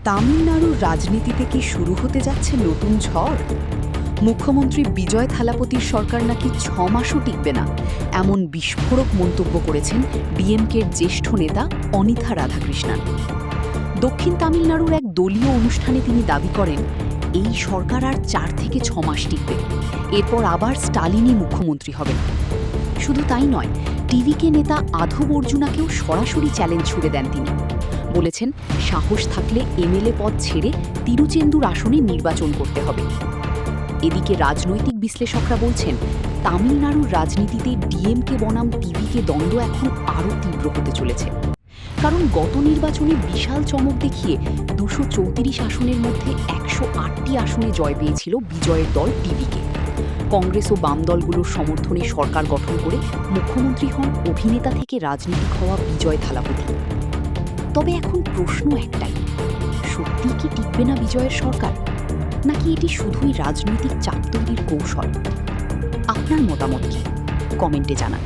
তামিলনাড়ুর রাজনীতিতে কি শুরু হতে যাচ্ছে নতুন ঝড়? মুখ্যমন্ত্রী বিজয় থালাপতির সরকার নাকি 6 মাসও টিকবে না, এমন বিস্ফোরক মন্তব্য করেছেন ডিএমকের জ্যেষ্ঠ নেতা অনিথা রাধাকৃষ্ণন। দক্ষিণ তামিলনাড়ুর এক দলীয় অনুষ্ঠানে তিনি দাবি করেন, এই সরকার আর 4 থেকে 6 মাস টিকবে, এরপর আবার স্টালিনই মুখ্যমন্ত্রী হবেন। শুধু তাই নয়, টিভিকে নেতা আধব অর্জুনাকেও সরাসরি চ্যালেঞ্জ ছুড়ে দেন তিনি। বলেছেন, সাহস থাকলে এমএলএ পদ ছেড়ে তিরুচেন্দুর আসনে নির্বাচন করতে হবে। এদিকে রাজনৈতিক বিশ্লেষকরা বলছেন, তামিলনাড়ুর রাজনীতিতে ডিএমকে বনাম টিভিকে দ্বন্দ্ব এখন আরও তীব্র হতে চলেছে। কারণ গত নির্বাচনে বিশাল চমক দেখিয়ে 234 আসনের মধ্যে 108টি আসনে জয় পেয়েছিল বিজয়ের দল টিভিকে। কংগ্রেস ও বাম দলগুলোর সমর্থনে সরকার গঠন করে মুখ্যমন্ত্রী হন অভিনেতা থেকে রাজনীতিক হওয়া বিজয় থালাপতি। তবে এখন প্রশ্ন একটাই, সত্যি কি টিকবে না বিজয়ের সরকার, নাকি এটি শুধুই রাজনৈতিক চাপ তৈরির কৌশল? আপনার মতামত কি? কমেন্টে জানান।